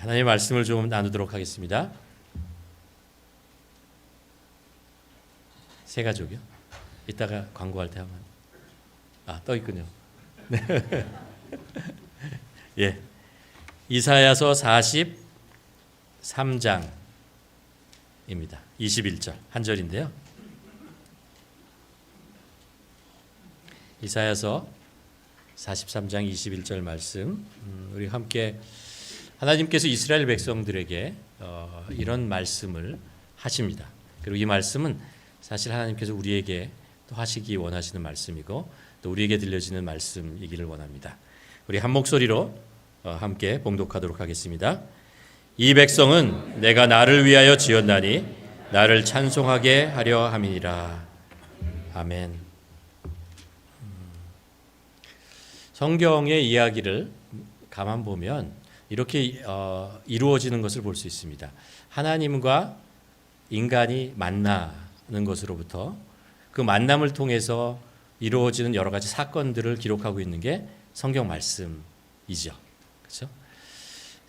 하나님의 말씀을 좀 나누도록 하겠습니다. 세 가족이요? 이따가 광고할 때 하면 떠 있군요. 네. 예. 이사야서 43장입니다. 21절 한 절인데요. 이사야서 43장 21절 말씀, 우리 함께 하나님께서 이스라엘 백성들에게 이런 말씀을 하십니다. 그리고 이 말씀은 사실 하나님께서 우리에게 또 하시기 원하시는 말씀이고 또 우리에게 들려지는 말씀이기를 원합니다. 우리 한 목소리로 함께 봉독하도록 하겠습니다. 이 백성은 내가 나를 위하여 지었나니 나를 찬송하게 하려 함이니라. 아멘. 성경의 이야기를 가만 보면 이렇게 이루어지는 것을 볼 수 있습니다. 하나님과 인간이 만나는 것으로부터 그 만남을 통해서 이루어지는 여러 가지 사건들을 기록하고 있는 게 성경 말씀이죠. 그렇죠?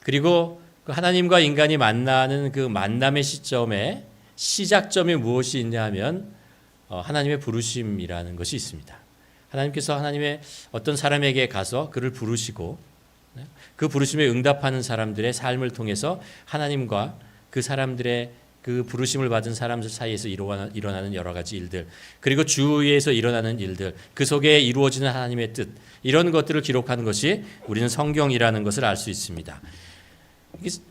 그리고 그 하나님과 인간이 만나는 그 만남의 시점에 시작점이 무엇이 있냐 하면 하나님의 부르심이라는 것이 있습니다. 하나님께서 하나님의 어떤 사람에게 가서 그를 부르시고 그 부르심에 응답하는 사람들의 삶을 통해서 하나님과 그 사람들의 그 부르심을 받은 사람들 사이에서 일어나는 여러 가지 일들, 그리고 주위에서 일어나는 일들, 그 속에 이루어지는 하나님의 뜻, 이런 것들을 기록하는 것이 우리는 성경이라는 것을 알 수 있습니다.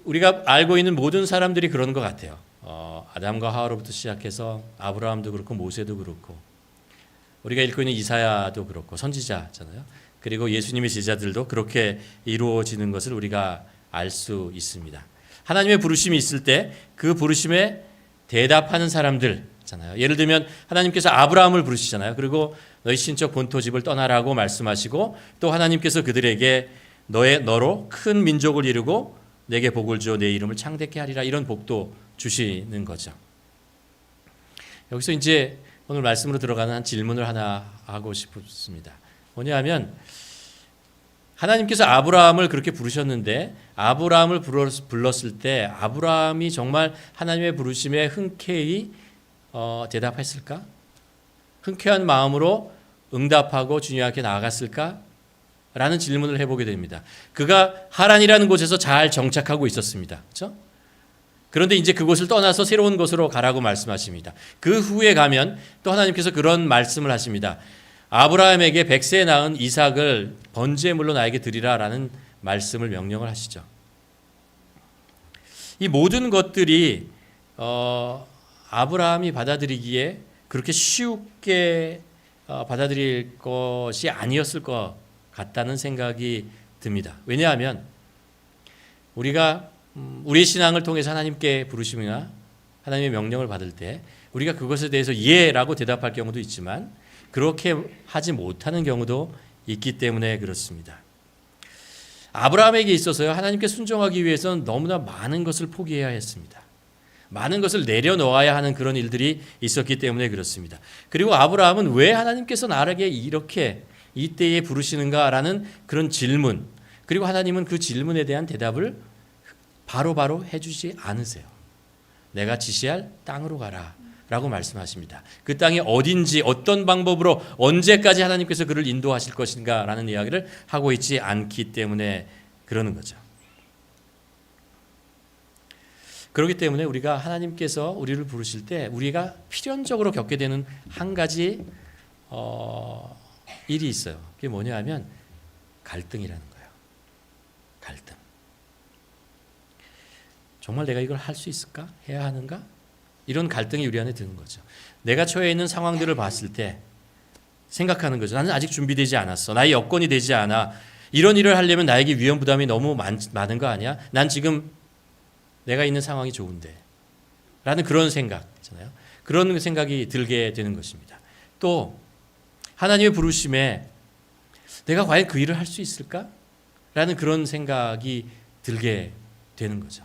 우리가 알고 있는 모든 사람들이 그런 것 같아요. 아담과 하와로부터 시작해서 아브라함도 그렇고 모세도 그렇고 우리가 읽고 있는 이사야도 그렇고 선지자잖아요. 그리고 예수님의 제자들도 그렇게 이루어지는 것을 우리가 알 수 있습니다. 하나님의 부르심이 있을 때 그 부르심에 대답하는 사람들잖아요. 예를 들면 하나님께서 아브라함을 부르시잖아요. 그리고 너희 신적 본토 집을 떠나라고 말씀하시고 또 하나님께서 그들에게 너로 큰 민족을 이루고 내게 복을 주어 내 이름을 창대케 하리라, 이런 복도 주시는 거죠. 여기서 이제 오늘 말씀으로 들어가는 한 질문을 하나 하고 싶습니다. 뭐냐면 하나님께서 아브라함을 그렇게 부르셨는데 아브라함을 불렀을 때 아브라함이 정말 하나님의 부르심에 흔쾌히 대답했을까? 흔쾌한 마음으로 응답하고 주님 앞에 나아갔을까? 라는 질문을 해보게 됩니다. 그가 하란이라는 곳에서 잘 정착하고 있었습니다. 그렇죠? 그런데 이제 그곳을 떠나서 새로운 곳으로 가라고 말씀하십니다. 그 후에 가면 또 하나님께서 그런 말씀을 하십니다. 아브라함에게 백세에 낳은 이삭을 번제물로 나에게 드리라라는 말씀을 명령을 하시죠. 이 모든 것들이 아브라함이 받아들이기에 그렇게 쉽게 받아들일 것이 아니었을 것 같다는 생각이 듭니다. 왜냐하면 우리가 우리의 신앙을 통해서 하나님께 부르심이나 하나님의 명령을 받을 때 우리가 그것에 대해서 예라고 대답할 경우도 있지만 그렇게 하지 못하는 경우도 있기 때문에 그렇습니다. 아브라함에게 있어서요, 하나님께 순종하기 위해서는 너무나 많은 것을 포기해야 했습니다. 많은 것을 내려놓아야 하는 그런 일들이 있었기 때문에 그렇습니다. 그리고 아브라함은 왜 하나님께서 나에게 이렇게 이때에 부르시는가라는 그런 질문, 그리고 하나님은 그 질문에 대한 대답을 바로바로 해주지 않으세요. 내가 지시할 땅으로 가라 라고 말씀하십니다. 그 땅이 어딘지 어떤 방법으로 언제까지 하나님께서 그를 인도하실 것인가 라는 이야기를 하고 있지 않기 때문에 그러는 거죠. 그렇기 때문에 우리가 하나님께서 우리를 부르실 때 우리가 필연적으로 겪게 되는 한 가지 일이 있어요. 그게 뭐냐 하면 갈등이라는 거예요. 갈등. 정말 내가 이걸 할 수 있을까? 해야 하는가? 이런 갈등이 우리 안에 드는 거죠. 내가 처해 있는 상황들을 봤을 때 생각하는 거죠. 나는 아직 준비되지 않았어. 나의 여건이 되지 않아. 이런 일을 하려면 나에게 위험 부담이 너무 많은 거 아니야? 난 지금 내가 있는 상황이 좋은데. 라는 그런 생각이잖아요. 그런 생각이 들게 되는 것입니다. 또 하나님의 부르심에 내가 과연 그 일을 할 수 있을까? 라는 그런 생각이 들게 되는 거죠.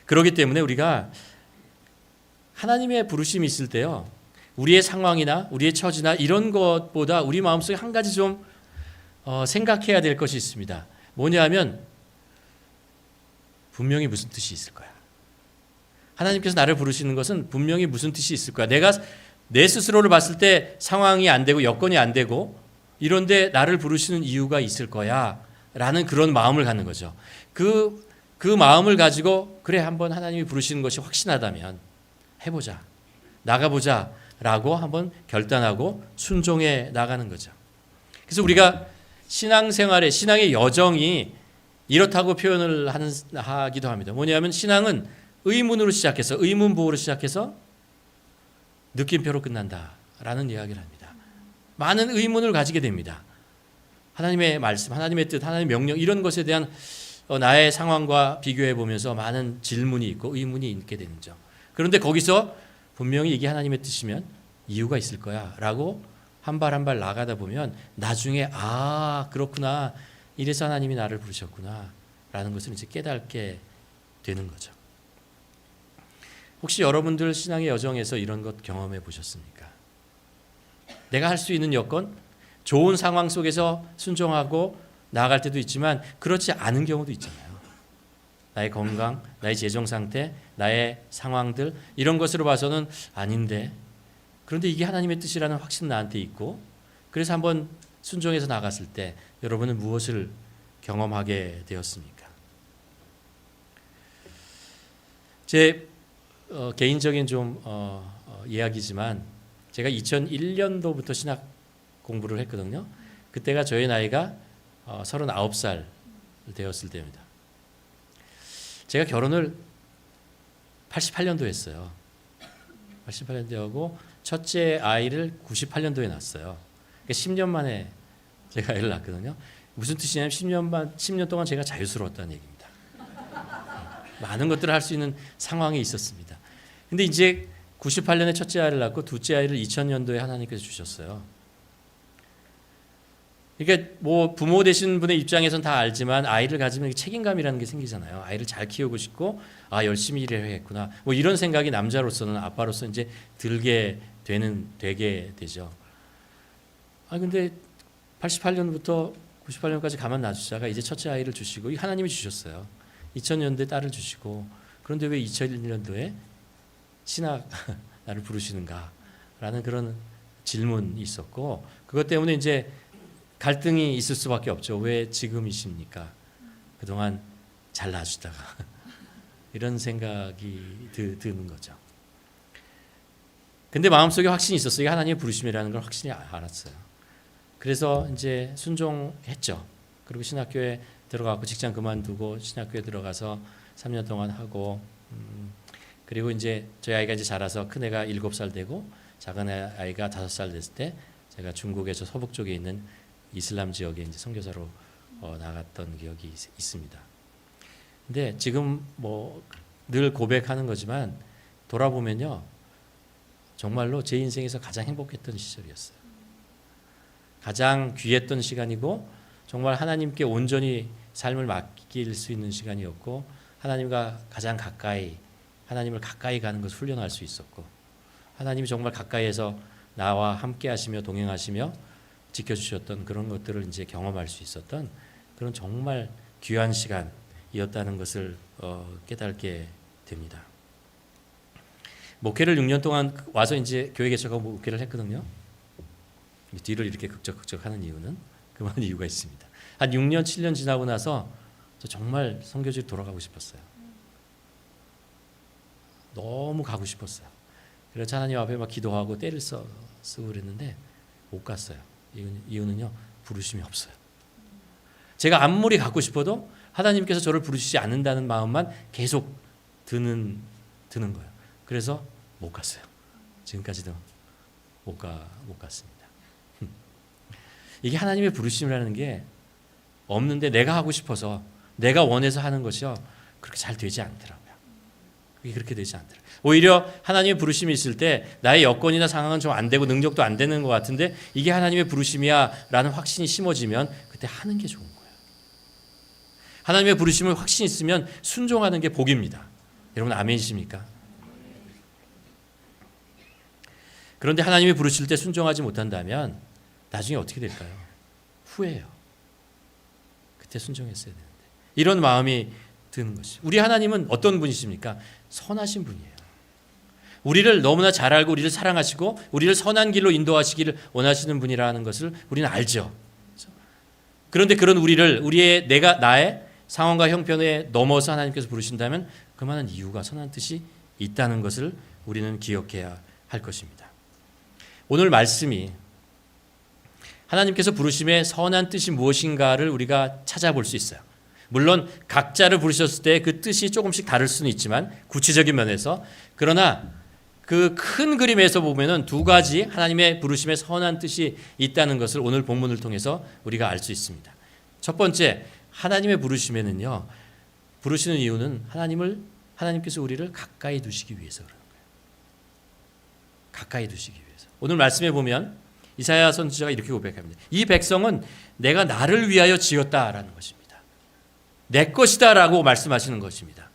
그렇기 때문에 우리가 하나님의 부르심이 있을 때요, 우리의 상황이나 우리의 처지나 이런 것보다 우리 마음속에 한 가지 좀 생각해야 될 것이 있습니다. 뭐냐면 분명히 무슨 뜻이 있을 거야. 하나님께서 나를 부르시는 것은 분명히 무슨 뜻이 있을 거야. 내가 내 스스로를 봤을 때 상황이 안 되고 여건이 안 되고 이런데 나를 부르시는 이유가 있을 거야 라는 그런 마음을 갖는 거죠. 그 마음을 가지고 그래 한번 하나님이 부르시는 것이 확신하다면 해보자, 나가보자 라고 한번 결단하고 순종해 나가는 거죠. 그래서 우리가 신앙생활에 신앙의 여정이 이렇다고 표현을 하기도 합니다. 뭐냐면 신앙은 의문으로 시작해서 의문부호로 시작해서 느낌표로 끝난다라는 이야기를 합니다. 많은 의문을 가지게 됩니다. 하나님의 말씀, 하나님의 뜻, 하나님의 명령 이런 것에 대한 나의 상황과 비교해 보면서 많은 질문이 있고 의문이 있게 되는 점. 그런데 거기서 분명히 이게 하나님의 뜻이면 이유가 있을 거야 라고 한 발 한 발 나가다 보면 나중에 그렇구나, 이래서 하나님이 나를 부르셨구나 라는 것을 이제 깨닫게 되는 거죠. 혹시 여러분들 신앙의 여정에서 이런 것 경험해 보셨습니까? 내가 할 수 있는 여건, 좋은 상황 속에서 순종하고 나아갈 때도 있지만 그렇지 않은 경우도 있잖아요. 나의 건강, 나의 재정 상태, 나의 상황들 이런 것으로 봐서는 아닌데, 그런데 이게 하나님의 뜻이라는 확신 나한테 있고, 그래서 한번 순종해서 나갔을 때 여러분은 무엇을 경험하게 되었습니까? 제 개인적인 좀 이야기지만 제가 2001년도부터 신학 공부를 했거든요. 그때가 저희 나이가 39살 되었을 때입니다. 제가 결혼을 88년도에 했어요. 88년도에 하고 첫째 아이를 98년도에 낳았어요. 그러니까 10년 만에 제가 아이를 낳았거든요. 무슨 뜻이냐면 10년 동안 제가 자유스러웠다는 얘기입니다. 많은 것들을 할 수 있는 상황에 있었습니다. 근데 이제 98년에 첫째 아이를 낳고 둘째 아이를 2000년도에 하나님께서 주셨어요. 그러니까 뭐 부모 되신 분의 입장에서는 다 알지만 아이를 가지면 책임감이라는 게 생기잖아요. 아이를 잘 키우고 싶고 열심히 일해야겠구나. 뭐 이런 생각이 남자로서는 아빠로서 이제 되게 되죠. 근데 88년부터 98년까지 가만 놔두다가 이제 첫째 아이를 주시고 하나님이 주셨어요. 2000년도에 딸을 주시고, 그런데 왜 2001년도에 신학 나를 부르시는가라는 그런 질문이 있었고, 그것 때문에 이제 갈등이 있을 수밖에 없죠. 왜 지금이십니까? 그동안 잘 놔주다가 이런 생각이 드는 거죠. 근데 마음속에 확신이 있었어요. 하나님의 부르심이라는 걸 확신히 알았어요. 그래서 이제 순종했죠. 그리고 신학교에 들어가고 직장 그만두고 신학교에 들어가서 3년 동안 하고, 그리고 이제 저희 아이가 이제 자라서 큰 애가 7살 되고 작은 아이가 5살 됐을 때 제가 중국에서 서북 쪽에 있는 이슬람 지역에 이제 선교사로 나갔던 기억이 있습니다. 근데 지금 뭐 늘 고백하는 거지만 돌아보면요, 정말로 제 인생에서 가장 행복했던 시절이었어요. 가장 귀했던 시간이고 정말 하나님께 온전히 삶을 맡길 수 있는 시간이었고, 하나님과 가장 가까이, 하나님을 가까이 가는 것을 훈련할 수 있었고, 하나님이 정말 가까이에서 나와 함께 하시며 동행하시며 지켜주셨던 그런 것들을 이제 경험할 수 있었던 그런 정말 귀한 시간이었다는 것을 깨닫게 됩니다. 목회를 6년 동안 와서 이제 교회 개척하고 목회를 했거든요. 뒤를 이렇게 극적극적 하는 이유는 그만 이유가 있습니다. 한 6년, 7년 지나고 나서 저 정말 선교지로 돌아가고 싶었어요. 너무 가고 싶었어요. 그래서 하나님 앞에 막 기도하고 때를 쓰고 그랬는데 못 갔어요. 이유는요, 부르심이 없어요. 제가 아무리 가고 싶어도 하나님께서 저를 부르시지 않는다는 마음만 계속 드는 거예요. 그래서 못 갔어요. 지금까지도 못 갔습니다. 이게 하나님의 부르심이라는 게 없는데 내가 하고 싶어서 내가 원해서 하는 것이요, 그렇게 잘 되지 않더라고요. 그게 그렇게 되지 않더라고요. 오히려 하나님의 부르심이 있을 때 나의 여건이나 상황은 좀 안 되고 능력도 안 되는 것 같은데 이게 하나님의 부르심이야 라는 확신이 심어지면 그때 하는 게 좋은 거예요. 하나님의 부르심을 확신이 있으면 순종하는 게 복입니다. 여러분 아멘이십니까? 그런데 하나님이 부르실 때 순종하지 못한다면 나중에 어떻게 될까요? 후회해요. 그때 순종했어야 되는데. 이런 마음이 드는 것이. 우리 하나님은 어떤 분이십니까? 선하신 분이에요. 우리를 너무나 잘 알고 우리를 사랑하시고 우리를 선한 길로 인도하시기를 원하시는 분이라는 것을 우리는 알죠. 그런데 그런 우리를 나의 상황과 형편에 넘어서 하나님께서 부르신다면 그만한 이유가 선한 뜻이 있다는 것을 우리는 기억해야 할 것입니다. 오늘 말씀이 하나님께서 부르심의 선한 뜻이 무엇인가를 우리가 찾아볼 수 있어요. 물론 각자를 부르셨을 때 그 뜻이 조금씩 다를 수는 있지만 구체적인 면에서, 그러나 그 큰 그림에서 보면은 두 가지 하나님의 부르심의 선한 뜻이 있다는 것을 오늘 본문을 통해서 우리가 알 수 있습니다. 첫 번째, 하나님의 부르심에는요, 부르시는 이유는 하나님께서 우리를 가까이 두시기 위해서 그러는 거예요. 가까이 두시기 위해서. 오늘 말씀에 보면 이사야 선지자가 이렇게 고백합니다. 이 백성은 내가 나를 위하여 지었다라는 것입니다. 내 것이다라고 말씀하시는 것입니다.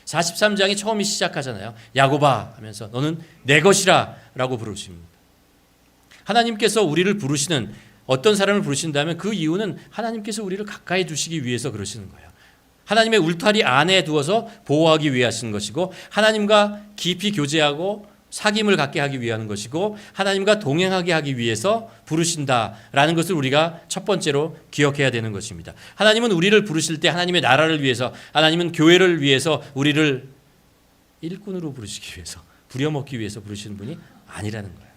43장이 처음이 시작하잖아요. 야곱아 하면서 너는 내 것이라 라고 부르십니다. 하나님께서 우리를 부르시는, 어떤 사람을 부르신다면 그 이유는 하나님께서 우리를 가까이 두시기 위해서 그러시는 거예요. 하나님의 울타리 안에 두어서 보호하기 위해 하시는 것이고, 하나님과 깊이 교제하고 사귐을 갖게 하기 위한 것이고, 하나님과 동행하게 하기 위해서 부르신다라는 것을 우리가 첫 번째로 기억해야 되는 것입니다. 하나님은 우리를 부르실 때 하나님의 나라를 위해서, 하나님은 교회를 위해서 우리를 일꾼으로 부르시기 위해서, 부려먹기 위해서 부르시는 분이 아니라는 거예요.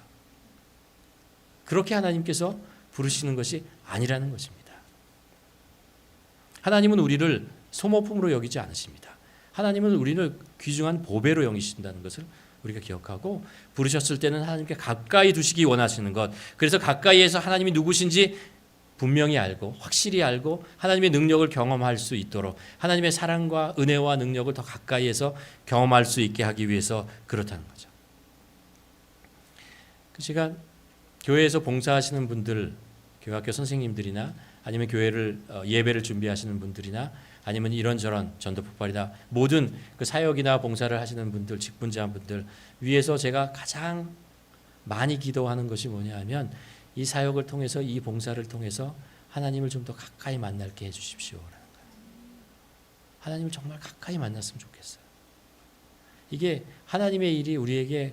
그렇게 하나님께서 부르시는 것이 아니라는 것입니다. 하나님은 우리를 소모품으로 여기지 않으십니다. 하나님은 우리를 귀중한 보배로 여기신다는 것을 우리가 기억하고, 부르셨을 때는 하나님께 가까이 두시기 원하시는 것, 그래서 가까이에서 하나님이 누구신지 분명히 알고 확실히 알고 하나님의 능력을 경험할 수 있도록, 하나님의 사랑과 은혜와 능력을 더 가까이에서 경험할 수 있게 하기 위해서 그렇다는 거죠. 그 시간 교회에서 봉사하시는 분들, 교회학교 선생님들이나 아니면 교회를 예배를 준비하시는 분들이나 아니면 이런저런 전도 폭발이나 모든 그 사역이나 봉사를 하시는 분들, 직분자한 분들 위해서 제가 가장 많이 기도하는 것이 뭐냐 하면, 이 사역을 통해서, 이 봉사를 통해서 하나님을 좀 더 가까이 만나게 해주십시오라는 거예요. 하나님을 정말 가까이 만났으면 좋겠어요. 이게 하나님의 일이 우리에게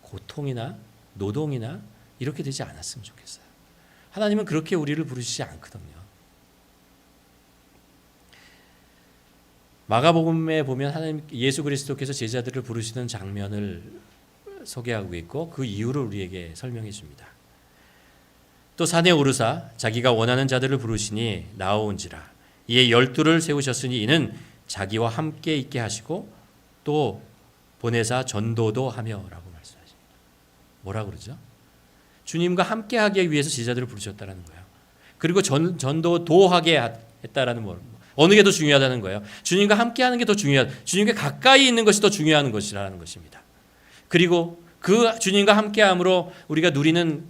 고통이나 노동이나 이렇게 되지 않았으면 좋겠어요. 하나님은 그렇게 우리를 부르시지 않거든요. 마가복음에 보면 하나님 예수 그리스도께서 제자들을 부르시는 장면을 소개하고 있고 그 이유를 우리에게 설명해 줍니다. 또 산에 오르사 자기가 원하는 자들을 부르시니 나오온지라. 이에 12를 세우셨으니 이는 자기와 함께 있게 하시고 또 보내사 전도도 하며라고 말씀하십니다. 뭐라 그러죠? 주님과 함께 하기 위해서 제자들을 부르셨다는 거예요. 그리고 전도도 하게 했다라는 뭐 어느 게 더 중요하다는 거예요. 주님과 함께 하는 게 더 중요하다. 주님과 가까이 있는 것이 더 중요한 것이라는 것입니다. 그리고 그 주님과 함께 함으로 우리가 누리는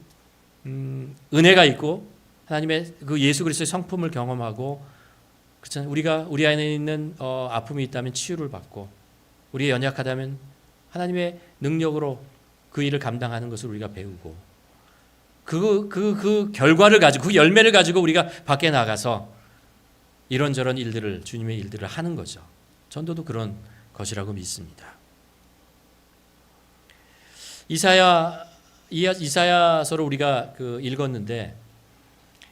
은혜가 있고 하나님의 그 예수 그리스도의 성품을 경험하고, 그렇잖아요. 우리 안에 있는 아픔이 있다면 치유를 받고, 우리가 연약하다면 하나님의 능력으로 그 일을 감당하는 것을 우리가 배우고, 그 결과를 가지고, 그 열매를 가지고 우리가 밖에 나가서 이런저런 일들을, 주님의 일들을 하는 거죠. 전도도 그런 것이라고 믿습니다. 이사야서를 우리가 읽었는데,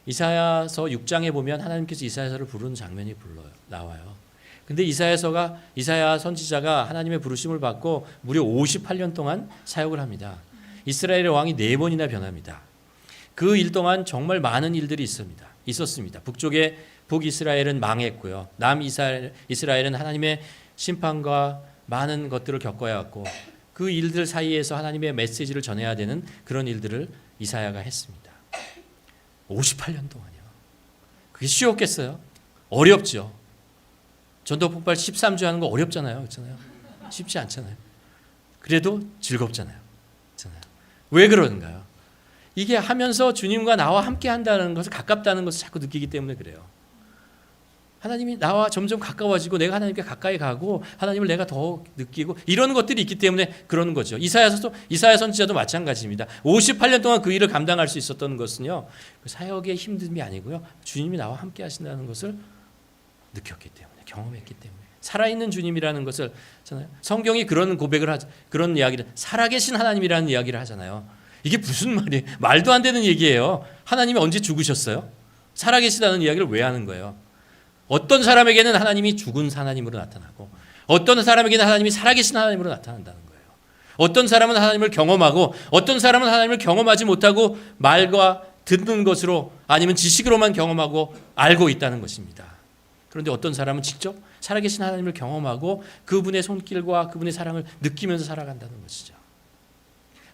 이사야서 6장에 보면 하나님께서 이사야서를 부르는 장면이 나와요. 근데 이사야 선지자가 하나님의 부르심을 받고 무려 58년 동안 사역을 합니다. 이스라엘의 왕이 4번이나 변합니다. 그 일 동안 정말 많은 일들이 있었습니다. 북이스라엘은 망했고요. 남이스라엘은 하나님의 심판과 많은 것들을 겪어야 했고, 그 일들 사이에서 하나님의 메시지를 전해야 되는 그런 일들을 이사야가 했습니다. 58년 동안이요. 그게 쉬웠겠어요? 어렵죠. 전도 폭발 13주 하는 거 어렵잖아요. 그렇잖아요. 쉽지 않잖아요. 그래도 즐겁잖아요. 그렇잖아요. 왜 그런가요? 이게 하면서 주님과 나와 함께 한다는 것을, 가깝다는 것을 자꾸 느끼기 때문에 그래요. 하나님이 나와 점점 가까워지고 내가 하나님께 가까이 가고 하나님을 내가 더 느끼고 이런 것들이 있기 때문에 그러는 거죠. 이사야 선지자도 마찬가지입니다. 58년 동안 그 일을 감당할 수 있었던 것은요, 그 사역의 힘듦이 아니고요, 주님이 나와 함께 하신다는 것을 느꼈기 때문에, 경험했기 때문에, 살아있는 주님이라는 것을 하잖아요. 성경이 그런 고백을 그런 이야기를 살아계신 하나님이라는 이야기를 하잖아요. 이게 무슨 말이에요? 말도 안 되는 얘기예요. 하나님이 언제 죽으셨어요? 살아계시다는 이야기를 왜 하는 거예요? 어떤 사람에게는 하나님이 죽은 하나님으로 나타나고 어떤 사람에게는 하나님이 살아계신 하나님으로 나타난다는 거예요. 어떤 사람은 하나님을 경험하고 어떤 사람은 하나님을 경험하지 못하고 말과 듣는 것으로 아니면 지식으로만 경험하고 알고 있다는 것입니다. 그런데 어떤 사람은 직접 살아계신 하나님을 경험하고 그분의 손길과 그분의 사랑을 느끼면서 살아간다는 것이죠.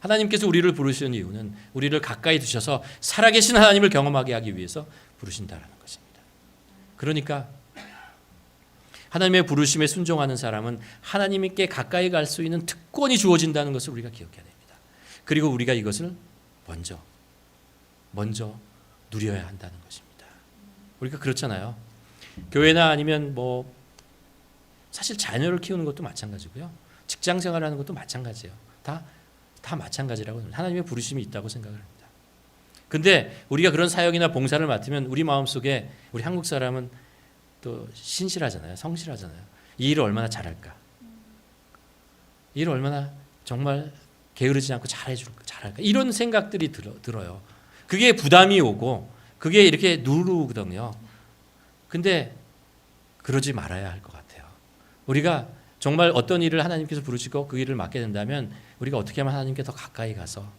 하나님께서 우리를 부르시는 이유는 우리를 가까이 두셔서 살아계신 하나님을 경험하게 하기 위해서 부르신다는 것입니다. 그러니까 하나님의 부르심에 순종하는 사람은 하나님께 가까이 갈 수 있는 특권이 주어진다는 것을 우리가 기억해야 됩니다. 그리고 우리가 이것을 먼저 누려야 한다는 것입니다. 우리가 그렇잖아요. 교회나 아니면 사실 자녀를 키우는 것도 마찬가지고요. 직장 생활하는 것도 마찬가지예요. 다 마찬가지라고 하나님의 부르심이 있다고 생각을 합니다. 근데 우리가 그런 사역이나 봉사를 맡으면 우리 마음속에 우리 한국 사람은 또 신실하잖아요. 성실하잖아요. 이 일을 얼마나 잘할까? 이 일을 얼마나 정말 게으르지 않고 잘할까? 이런 생각들이 들어요. 그게 부담이 오고 그게 이렇게 누르거든요. 근데 그러지 말아야 할 것 같아요. 우리가 정말 어떤 일을 하나님께서 부르시고 그 일을 맡게 된다면 우리가 어떻게 하면 하나님께 더 가까이 가서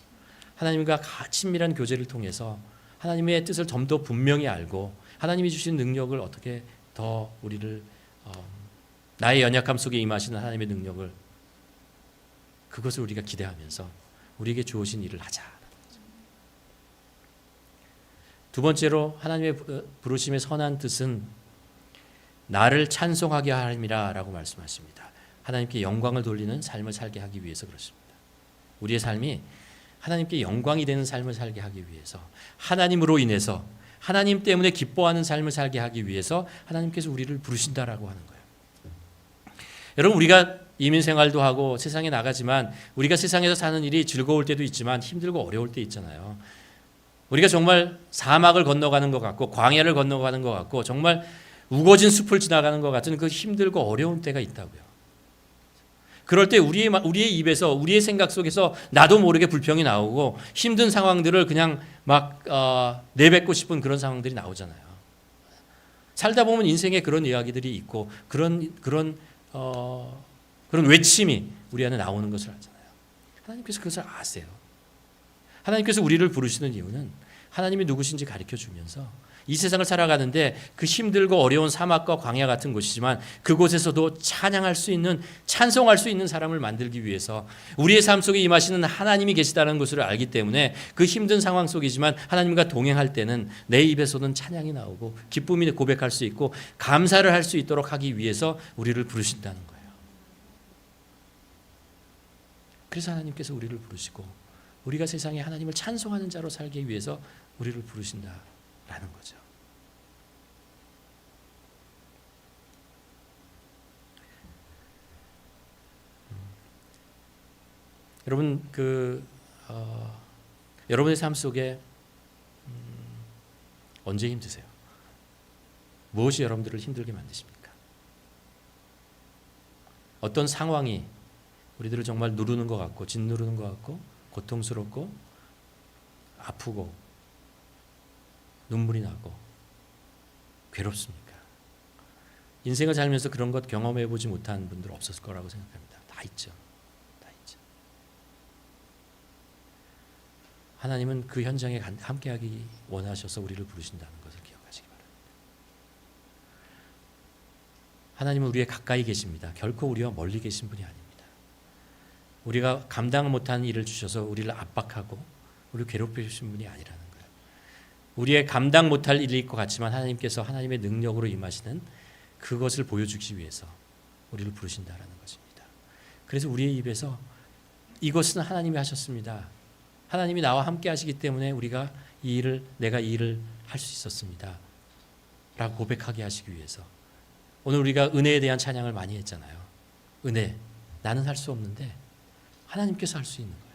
하나님과 친밀한 교제를 통해서 하나님의 뜻을 좀 더 분명히 알고 하나님이 주신 능력을 어떻게 더 우리를 나의 연약함 속에 임하시는 하나님의 능력을 그것을 우리가 기대하면서 우리에게 주어진 일을 하자. 두 번째로 하나님의 부르심의 선한 뜻은 나를 찬송하게 함이라 라고 말씀하십니다. 하나님께 영광을 돌리는 삶을 살게 하기 위해서 그렇습니다. 우리의 삶이 하나님께 영광이 되는 삶을 살게 하기 위해서 하나님으로 인해서 하나님 때문에 기뻐하는 삶을 살게 하기 위해서 하나님께서 우리를 부르신다라고 하는 거예요. 여러분 우리가 이민 생활도 하고 세상에 나가지만 우리가 세상에서 사는 일이 즐거울 때도 있지만 힘들고 어려울 때 있잖아요. 우리가 정말 사막을 건너가는 것 같고 광야를 건너가는 것 같고 정말 우거진 숲을 지나가는 것 같은 그 힘들고 어려운 때가 있다고요. 그럴 때 우리의 입에서 우리의 생각 속에서 나도 모르게 불평이 나오고 힘든 상황들을 그냥 막 내뱉고 싶은 그런 상황들이 나오잖아요. 살다 보면 인생에 그런 이야기들이 있고 그런 외침이 우리 안에 나오는 것을 알잖아요. 하나님께서 그것을 아세요. 하나님께서 우리를 부르시는 이유는 하나님이 누구신지 가르쳐 주면서 이 세상을 살아가는데 그 힘들고 어려운 사막과 광야 같은 곳이지만 그곳에서도 찬양할 수 있는 찬송할 수 있는 사람을 만들기 위해서 우리의 삶 속에 임하시는 하나님이 계시다는 것을 알기 때문에 그 힘든 상황 속이지만 하나님과 동행할 때는 내 입에서는 찬양이 나오고 기쁨이 고백할 수 있고 감사를 할 수 있도록 하기 위해서 우리를 부르신다는 거예요. 그래서 하나님께서 우리를 부르시고 우리가 세상에 하나님을 찬송하는 자로 살기 위해서 우리를 부르신다라는 거죠. 여러분 여러분의 삶 속에 언제 힘드세요? 무엇이 여러분들을 힘들게 만드십니까? 어떤 상황이 우리들을 정말 누르는 것 같고 짓누르는 것 같고 고통스럽고 아프고 눈물이 나고 괴롭습니까? 인생을 살면서 그런 것 경험해 보지 못한 분들 없었을 거라고 생각합니다. 다 있죠. 하나님은 그 현장에 함께하기 원하셔서 우리를 부르신다는 것을 기억하시기 바랍니다. 하나님은 우리의 가까이 계십니다. 결코 우리와 멀리 계신 분이 아닙니다. 우리가 감당 못한 일을 주셔서 우리를 압박하고 우리를 괴롭히신 분이 아니라는 거예요. 우리의 감당 못할 일일 것 같지만 하나님께서 하나님의 능력으로 임하시는 그것을 보여주기 위해서 우리를 부르신다라는 것입니다. 그래서 우리의 입에서 이것은 하나님이 하셨습니다. 하나님이 나와 함께 하시기 때문에 내가 이 일을 할 수 있었습니다. 라고 고백하게 하시기 위해서 오늘 우리가 은혜에 대한 찬양을 많이 했잖아요. 은혜, 나는 할 수 없는데 하나님께서 할 수 있는 거예요.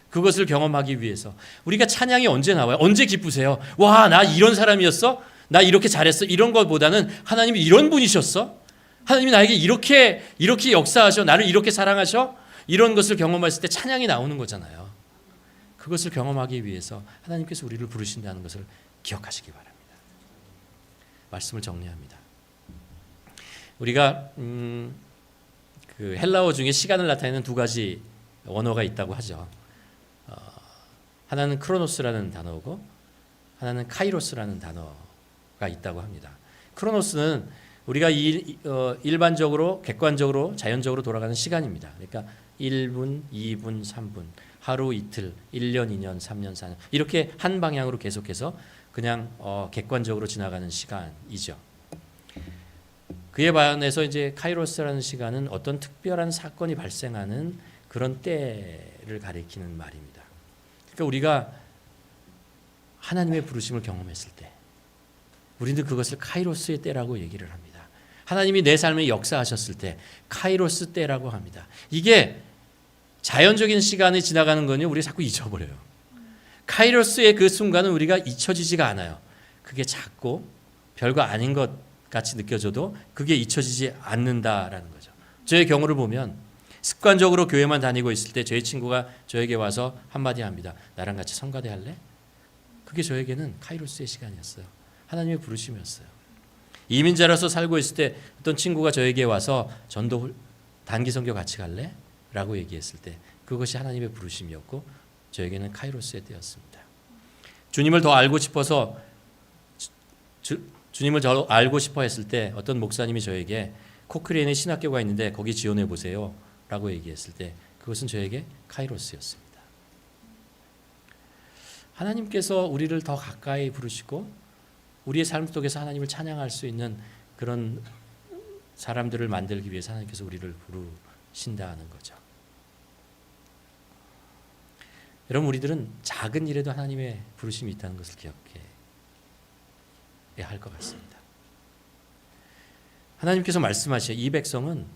그것을 경험하기 위해서 우리가 찬양이 언제 나와요? 언제 기쁘세요? 와, 나 이런 사람이었어? 나 이렇게 잘했어? 이런 것보다는 하나님이 이런 분이셨어? 하나님이 나에게 이렇게 역사하셔, 나를 이렇게 사랑하셔, 이런 것을 경험했을 때 찬양이 나오는 거잖아요. 그것을 경험하기 위해서 하나님께서 우리를 부르신다는 것을 기억하시기 바랍니다. 말씀을 정리합니다. 우리가 그 헬라어 중에 시간을 나타내는 두 가지 원어가 있다고 하죠. 하나는 크로노스라는 단어고 하나는 카이로스라는 단어가 있다고 합니다. 크로노스는 우리가 일반적으로 객관적으로 자연적으로 돌아가는 시간입니다. 그러니까 1분, 2분, 3분, 하루, 이틀, 1년, 2년, 3년, 4년 이렇게 한 방향으로 계속해서 그냥 객관적으로 지나가는 시간이죠. 그에 반해서 이제 카이로스라는 시간은 어떤 특별한 사건이 발생하는 그런 때를 가리키는 말입니다. 그러니까 우리가 하나님의 부르심을 경험했을 때 우리는 그것을 카이로스의 때라고 얘기를 합니다. 하나님이 내 삶에 역사하셨을 때 카이로스 때라고 합니다. 이게 자연적인 시간이 지나가는 건요, 우리가 자꾸 잊어버려요. 카이로스의 그 순간은 우리가 잊혀지지가 않아요. 그게 작고 별거 아닌 것 같이 느껴져도 그게 잊혀지지 않는다라는 거죠. 저의 경우를 보면 습관적으로 교회만 다니고 있을 때 저희 친구가 저에게 와서 한마디 합니다. 나랑 같이 성가대 할래? 그게 저에게는 카이로스의 시간이었어요. 하나님의 부르심이었어요. 이민자로서 살고 있을 때 어떤 친구가 저에게 와서 전도 단기 선교 같이 갈래? 라고 얘기했을 때 그것이 하나님의 부르심이었고 저에게는 카이로스의 때였습니다. 주님을 더 알고 싶어서 주님을 더 알고 싶어 했을 때 어떤 목사님이 저에게 코크레인에 신학교가 있는데 거기 지원해 보세요 라고 얘기했을 때 그것은 저에게 카이로스였습니다. 하나님께서 우리를 더 가까이 부르시고 우리의 삶 속에서 하나님을 찬양할 수 있는 그런 사람들을 만들기 위해서 하나님께서 우리를 부르신다는 거죠. 여러분, 우리들은 작은 일에도 하나님의 부르심이 있다는 것을 기억해야 할 것 같습니다. 하나님께서 말씀하시오. 이 백성은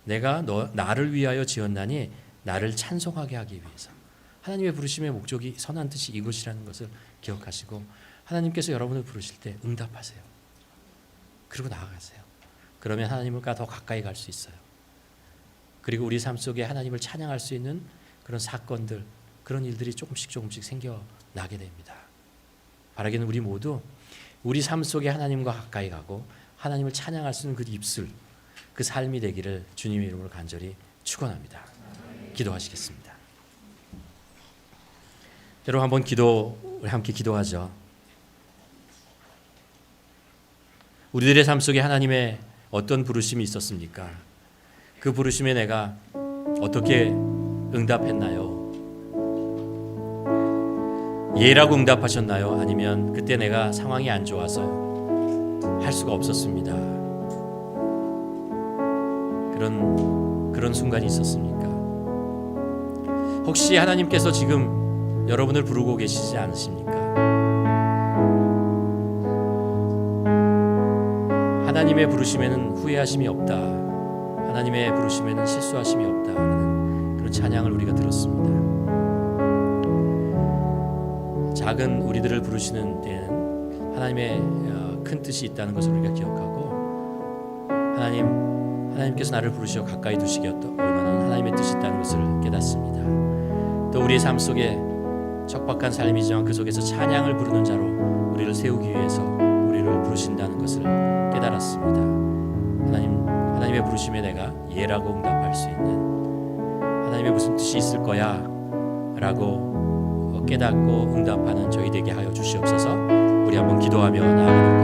내가 나를 위하여 지었나니 나를 찬송하게 하기 위해서. 하나님의 부르심의 목적이 선한 뜻이 이것이라는 것을 기억하시고 하나님께서 여러분을 부르실 때 응답하세요. 그리고 나아가세요. 그러면 하나님과 더 가까이 갈 수 있어요. 그리고 우리 삶 속에 하나님을 찬양할 수 있는 그런 사건들, 그런 일들이 조금씩 생겨나게 됩니다. 바라기는 우리 모두 우리 삶 속에 하나님과 가까이 가고 하나님을 찬양할 수 있는 그 입술, 그 삶이 되기를 주님의 이름으로 간절히 축원합니다. 기도하시겠습니다. 여러분 한번 함께 기도하죠. 우리들의 삶 속에 하나님의 어떤 부르심이 있었습니까? 그 부르심에 내가 어떻게 응답했나요? 예라고 응답하셨나요? 아니면 그때 내가 상황이 안 좋아서 할 수가 없었습니다. 그런 순간이 있었습니까? 혹시 하나님께서 지금 여러분을 부르고 계시지 않으십니까? 하나님의 부르심에는 후회하심이 없다. 하나님의 부르심에는 실수하심이 없다라는 그런 찬양을 우리가 들었습니다. 작은 우리들을 부르시는 데는 하나님의 큰 뜻이 있다는 것을 우리가 기억하고 하나님께서 나를 부르시어 가까이 두시겠다. 얼마나 하나님의 뜻이 있다는 것을 깨닫습니다. 또 우리의 삶 속에 척박한 삶이지만 그 속에서 찬양을 부르는 자로 우리를 세우기 위해서 우리를 부르신다는 것을 깨달았습니다. 하나님의 부르심에 내가 예라고 응답할 수 있는 하나님의 무슨 뜻이 있을 거야 라고 깨닫고 응답하는 저희 되게 하여 주시옵소서. 우리 한번 기도하며 나아가는